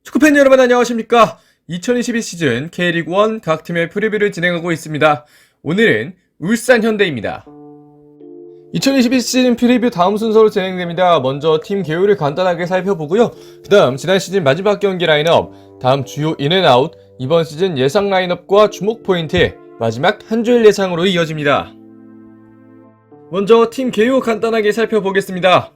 축구팬 여러분 안녕하십니까? 2022 시즌 K리그1 각 팀의 프리뷰를 진행하고 있습니다. 오늘은 울산 현대입니다. 2022 시즌 프리뷰 다음 순서로 진행됩니다. 먼저 팀 개요를 간단하게 살펴보고요. 그 다음 지난 시즌 마지막 경기 라인업, 다음 주요 인앤아웃, 이번 시즌 예상 라인업과 주목 포인트, 마지막 한 주일 예상으로 이어집니다. 먼저 팀 개요 간단하게 살펴보겠습니다.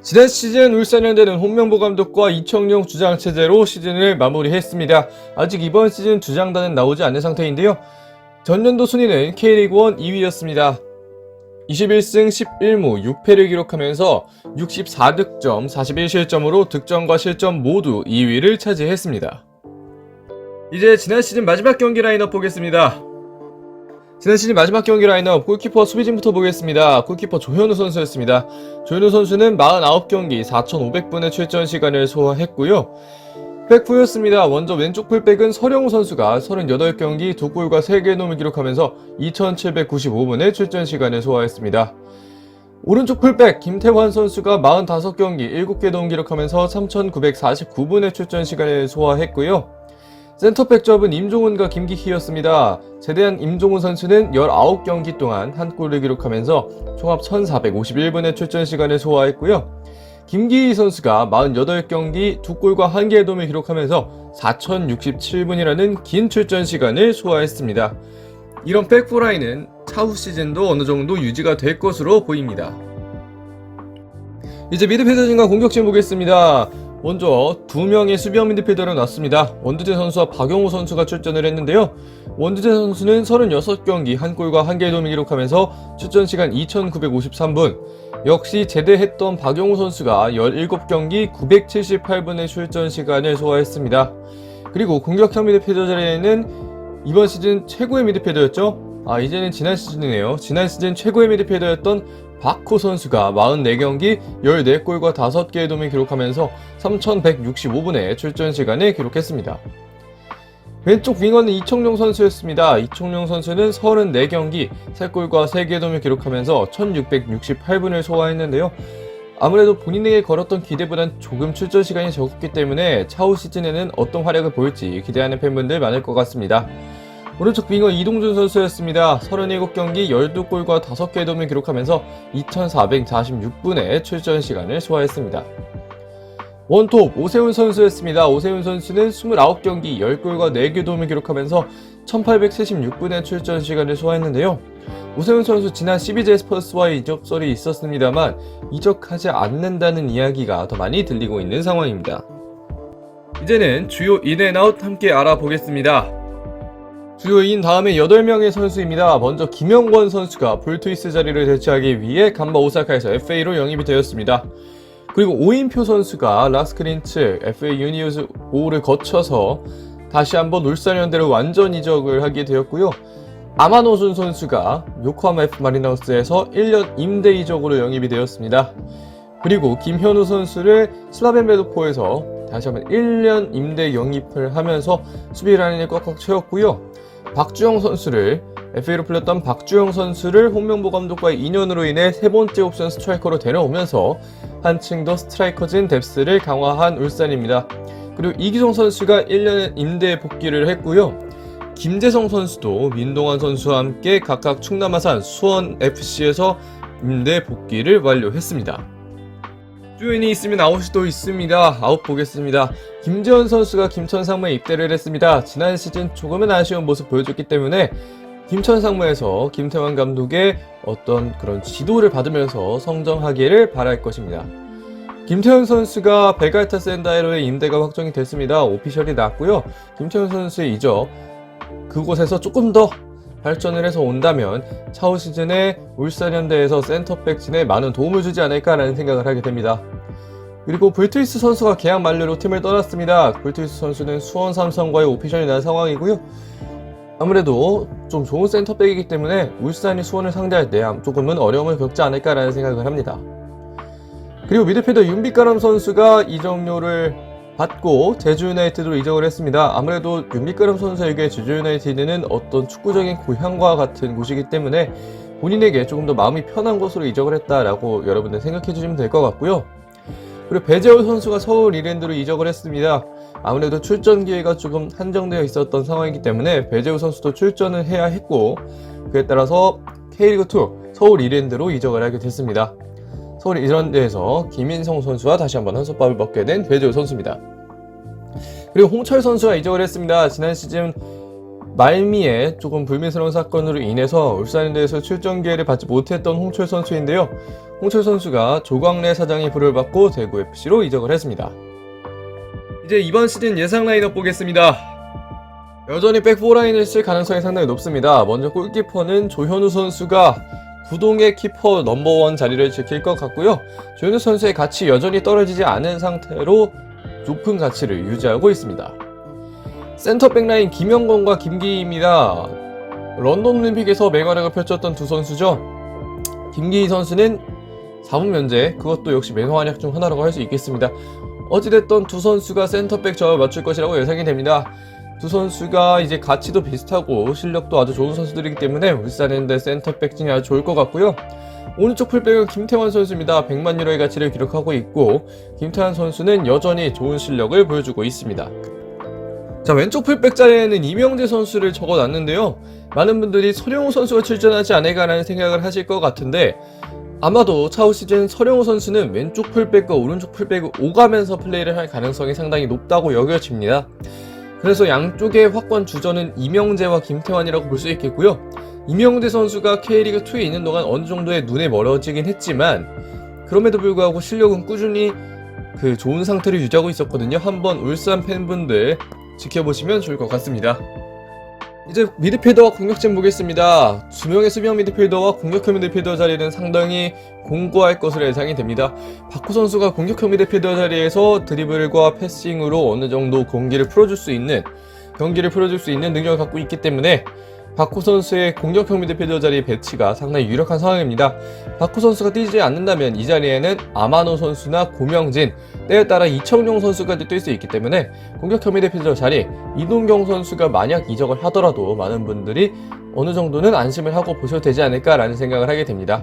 지난 시즌 울산현대는 홍명보 감독과 이청용 주장 체제로 시즌을 마무리했습니다. 아직 이번 시즌 주장단은 나오지 않은 상태인데요. 전년도 순위는 K리그1 2위였습니다. 21승 11무 6패를 기록하면서 64득점 41실점으로 득점과 실점 모두 2위를 차지했습니다. 이제 지난 시즌 마지막 경기 라인업 보겠습니다. 지난 시즌 마지막 경기 라인업, 골키퍼 수비진부터 보겠습니다. 골키퍼 조현우 선수였습니다. 조현우 선수는 49경기 4,500분의 출전 시간을 소화했고요. 백후였습니다. 먼저 왼쪽 풀백은 서령우 선수가 38경기 2골과 3개의 도움을 기록하면서 2,795분의 출전 시간을 소화했습니다. 오른쪽 풀백 김태환 선수가 45경기 7개의 도움 기록하면서 3,949분의 출전 시간을 소화했고요. 센터백 조합은 임종훈과 김기희였습니다. 제대한 임종훈 선수는 19경기 동안 한 골을 기록하면서 총합 1,451분의 출전 시간을 소화했고요. 김기희 선수가 48경기 2골과 1개의 도움을 기록하면서 4,067분이라는 긴 출전 시간을 소화했습니다. 이런 백포라인은 차후 시즌도 어느 정도 유지가 될 것으로 보입니다. 이제 미드필더진과 공격진 보겠습니다. 먼저 2명의 수비형 미드필더를 놨습니다. 원두재 선수와 박용호 선수가 출전을 했는데요. 원두재 선수는 36경기 1골과 1개의 도움을 기록하면서 출전시간 2,953분, 역시 제대했던 박용호 선수가 17경기 978분의 출전시간을 소화했습니다. 그리고 공격형 미드필더 자리에는 이번 시즌 최고의 미드필더였죠? 이제는 지난 시즌이네요. 지난 시즌 최고의 미드필더였던 박호 선수가 44경기 14골과 5개의 도움을 기록하면서 3,165분의 출전 시간을 기록했습니다. 왼쪽 윙어는 이청용 선수였습니다. 이청용 선수는 34경기 3골과 3개의 도움을 기록하면서 1,668분을 소화했는데요. 아무래도 본인에게 걸었던 기대보단 조금 출전 시간이 적었기 때문에 차후 시즌에는 어떤 활약을 보일지 기대하는 팬분들 많을 것 같습니다. 오른쪽 윙어 이동준 선수였습니다. 37경기 12골과 5개의 도움을 기록하면서 2,446분의 출전 시간을 소화했습니다. 원톱 오세훈 선수였습니다. 오세훈 선수는 29경기 10골과 4개의 도움을 기록하면서 1,876분의 출전 시간을 소화했는데요. 오세훈 선수 지난 12제 스퍼스와의 이적설이 있었습니다만 이적하지 않는다는 이야기가 더 많이 들리고 있는 상황입니다. 이제는 주요 인앤아웃 함께 알아보겠습니다. 주요인 다음에 8명의 선수입니다. 먼저 김영권 선수가 볼트위스 자리를 대체하기 위해 간바 오사카에서 FA로 영입이 되었습니다. 그리고 오인표 선수가 라스크린츠 FA 유니우스 5를 거쳐서 다시 한번 울산현대로 완전 이적을 하게 되었고요. 아마노준 선수가 요코하마 F 마리너스에서 1년 임대 이적으로 영입이 되었습니다. 그리고 김현우 선수를 슬라벤 베도포에서 다시 한번 1년 임대 영입을 하면서 수비 라인을 꽉꽉 채웠고요. 박주영 선수를 FA로 풀렸던 박주영 선수를 홍명보 감독과의 인연으로 인해 세 번째 옵션 스트라이커로 데려오면서 한층 더 스트라이커진 뎁스를 강화한 울산입니다. 그리고 이기성 선수가 1년 임대 복귀를 했고요. 김재성 선수도 민동환 선수와 함께 각각 충남 아산 수원FC에서 임대 복귀를 완료했습니다. 주인이 있으면 아웃이 또 있습니다. 아웃 보겠습니다. 김재원 선수가 김천상무에 입대를 했습니다. 지난 시즌 조금은 아쉬운 모습 보여줬기 때문에 김천상무에서 김태환 감독의 어떤 그런 지도를 받으면서 성장하기를 바랄 것입니다. 김태현 선수가 베갈타 샌다이로의 임대가 확정이 됐습니다. 오피셜이 났고요. 김태현 선수의 이적 그곳에서 조금 더 발전을 해서 온다면 차후 시즌에 울산현대에서 센터백진에 많은 도움을 주지 않을까라는 생각을 하게 됩니다. 그리고 볼트위스 선수가 계약 만료로 팀을 떠났습니다. 볼트위스 선수는 수원 삼성과의 오피셜이 난 상황이고요. 아무래도 좀 좋은 센터백이기 때문에 울산이 수원을 상대할 때 조금은 어려움을 겪지 않을까라는 생각을 합니다. 그리고 미드필더 윤빛가람 선수가 이적료를 받고 제주유나이티드로 이적을 했습니다. 아무래도 윤빛가람 선수에게 제주유나이티드는 어떤 축구적인 고향과 같은 곳이기 때문에 본인에게 조금 더 마음이 편한 곳으로 이적을 했다라고 여러분들 생각해 주시면 될 것 같고요. 그리고 배재호 선수가 서울 이랜드로 이적을 했습니다. 아무래도 출전 기회가 조금 한정되어 있었던 상황이기 때문에 배재호 선수도 출전을 해야 했고, 그에 따라서 K리그2 서울 이랜드로 이적을 하게 됐습니다. 서울 이랜드에서 김인성 선수와 다시 한번 한솥밥을 먹게 된 배재호 선수입니다. 그리고 홍철 선수가 이적을 했습니다. 지난 시즌 말미에 조금 불미스러운 사건으로 인해서 울산현대에서 출전 기회를 받지 못했던 홍철 선수인데요. 홍철 선수가 조광래 사장의 부름을 받고 대구FC로 이적을 했습니다. 이제 이번 시즌 예상 라인업 보겠습니다. 여전히 백포라인을 쓸 가능성이 상당히 높습니다. 먼저 골키퍼는 조현우 선수가 구동의 키퍼 넘버원 자리를 지킬 것 같고요. 조현우 선수의 가치 여전히 떨어지지 않은 상태로 높은 가치를 유지하고 있습니다. 센터백 라인 김영건과 김기희입니다. 런던 올림픽에서 맹활약을 펼쳤던 두 선수죠. 김기희 선수는 4분 면제, 그것도 역시 맹활약 중 하나라고 할 수 있겠습니다. 어찌됐든 두 선수가 센터백 조합을 맞출 것이라고 예상이 됩니다. 두 선수가 이제 가치도 비슷하고 실력도 아주 좋은 선수들이기 때문에 울산현대 센터백 중에 아주 좋을 것 같고요. 오른쪽 풀백은 김태환 선수입니다. 100만 유로의 가치를 기록하고 있고, 김태환 선수는 여전히 좋은 실력을 보여주고 있습니다. 자, 왼쪽 풀백 자리에는 이명재 선수를 적어놨는데요. 많은 분들이 서령우 선수가 출전하지 않을까라는 생각을 하실 것 같은데, 아마도 차후 시즌 서령우 선수는 왼쪽 풀백과 오른쪽 풀백을 오가면서 플레이를 할 가능성이 상당히 높다고 여겨집니다. 그래서 양쪽의 확관 주전은 이명재와 김태환이라고 볼 수 있겠고요. 이명재 선수가 K리그2에 있는 동안 어느 정도의 눈에 멀어지긴 했지만, 그럼에도 불구하고 실력은 꾸준히 좋은 상태를 유지하고 있었거든요. 한번 울산 팬분들 지켜보시면 좋을 것 같습니다. 이제 미드필더와 공격진 보겠습니다. 2명의 수비형 미드필더와 공격형 미드필더 자리는 상당히 공고할 것으로 예상이 됩니다. 박호 선수가 공격형 미드필더 자리에서 드리블과 패싱으로 어느 정도 경기를 풀어줄 수 있는 능력을 갖고 있기 때문에 박호 선수의 공격형 미드필더 자리 배치가 상당히 유력한 상황입니다. 박호 선수가 뛰지 않는다면 이 자리에는 아마노 선수나 고명진, 때에 따라 이청용 선수까지 뛸 수 있기 때문에 공격형 미드필더 자리 이동경 선수가 만약 이적을 하더라도 많은 분들이 어느 정도는 안심을 하고 보셔도 되지 않을까라는 생각을 하게 됩니다.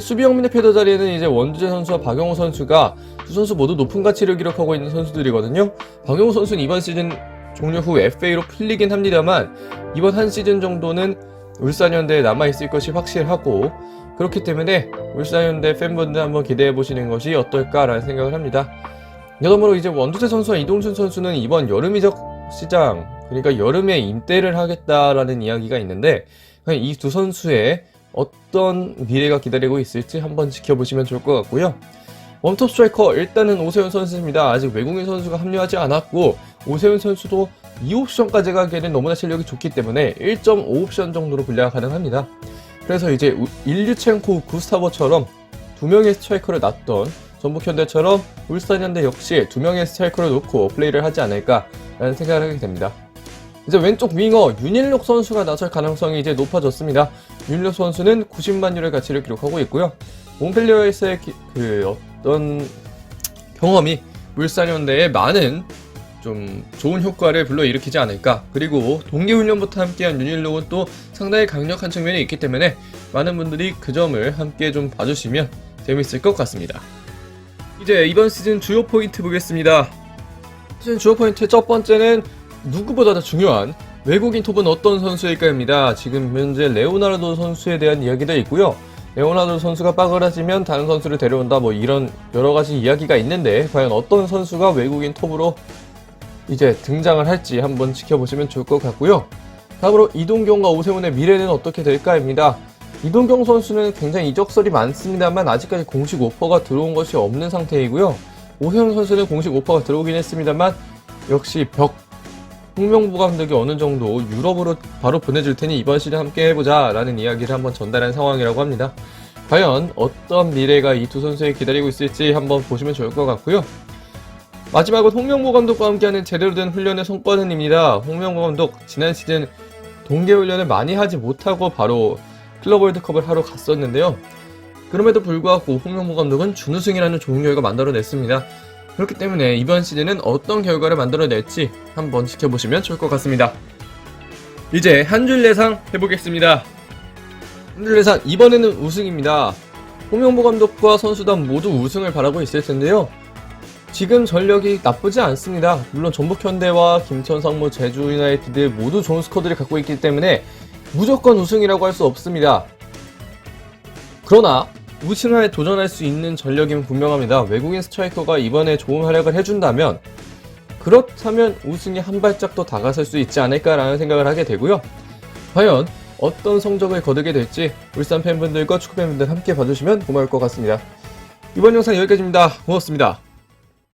수비형 미드필더 자리에는 이제 원주재 선수와 박용호 선수가 두 선수 모두 높은 가치를 기록하고 있는 선수들이거든요. 박용호 선수는 이번 시즌 종료 후 FA로 풀리긴 합니다만 이번 한 시즌 정도는 울산현대에 남아있을 것이 확실하고, 그렇기 때문에 울산현대 팬분들 한번 기대해보시는 것이 어떨까라는 생각을 합니다. 여러모로 이제 원두재 선수와 이동준 선수는 이번 여름 이적 시장, 그러니까 여름에 임대를 하겠다라는 이야기가 있는데, 이 두 선수의 어떤 미래가 기다리고 있을지 한번 지켜보시면 좋을 것 같고요. 웜톱 스트라이커 일단은 오세훈 선수입니다. 아직 외국인 선수가 합류하지 않았고, 오세훈 선수도 2옵션까지 가기에는 너무나 실력이 좋기 때문에 1.5옵션 정도로 분류가 가능합니다. 그래서 이제 일류첸코, 구스타버처럼 2명의 스트라이커를 놨던 전북현대처럼 울산현대 역시 2명의 스트라이커를 놓고 플레이를 하지 않을까라는 생각을 하게 됩니다. 이제 왼쪽 윙어 윤일록 선수가 나설 가능성이 이제 높아졌습니다. 윤일록 선수는 90만 유로의 가치를 기록하고 있고요. 몽펠리어에서의 어떤 경험이 울산현대에 많은 좀 좋은 효과를 불러일으키지 않을까. 그리고 동계훈련부터 함께한 윤일록은 또 상당히 강력한 측면이 있기 때문에 많은 분들이 그 점을 함께 좀 봐주시면 재밌을 것 같습니다. 이제 이번 시즌 주요 포인트 보겠습니다. 시즌 주요 포인트 첫 번째는 누구보다 더 중요한 외국인 톱은 어떤 선수일까입니다. 지금 현재 레오나르도 선수에 대한 이야기도 있고요. 레오나르도 선수가 빠그라지면 다른 선수를 데려온다, 뭐 이런 여러가지 이야기가 있는데, 과연 어떤 선수가 외국인 톱으로 이제 등장을 할지 한번 지켜보시면 좋을 것 같고요. 다음으로 이동경과 오세훈의 미래는 어떻게 될까입니다. 이동경 선수는 굉장히 이적설이 많습니다만 아직까지 공식 오퍼가 들어온 것이 없는 상태이고요. 오세훈 선수는 공식 오퍼가 들어오긴 했습니다만 역시 홍명보 감독이 어느 정도 유럽으로 바로 보내줄 테니 이번 시즌 함께 해보자 라는 이야기를 한번 전달한 상황이라고 합니다. 과연 어떤 미래가 이 두 선수에 기다리고 있을지 한번 보시면 좋을 것 같고요. 마지막으로 홍명보 감독과 함께하는 제대로 된 훈련의 성과는입니다. 홍명보 감독 지난 시즌 동계훈련을 많이 하지 못하고 바로 클럽 월드컵을 하러 갔었는데요. 그럼에도 불구하고 홍명보 감독은 준우승이라는 좋은 결과 만들어냈습니다. 그렇기 때문에 이번 시즌은 어떤 결과를 만들어낼지 한번 지켜보시면 좋을 것 같습니다. 이제 한 줄 예상 해보겠습니다. 한 줄 예상, 이번에는 우승입니다. 홍명보 감독과 선수단 모두 우승을 바라고 있을 텐데요. 지금 전력이 나쁘지 않습니다. 물론 전북현대와 김천, 상무, 제주 유나이티드 모두 좋은 스쿼드를 갖고 있기 때문에 무조건 우승이라고 할 수 없습니다. 그러나 우승에 도전할 수 있는 전력이면 분명합니다. 외국인 스트라이커가 이번에 좋은 활약을 해준다면, 그렇다면 우승에 한 발짝 더 다가설 수 있지 않을까라는 생각을 하게 되고요. 과연 어떤 성적을 거두게 될지 울산 팬분들과 축구 팬분들 함께 봐주시면 고마울 것 같습니다. 이번 영상 여기까지입니다. 고맙습니다.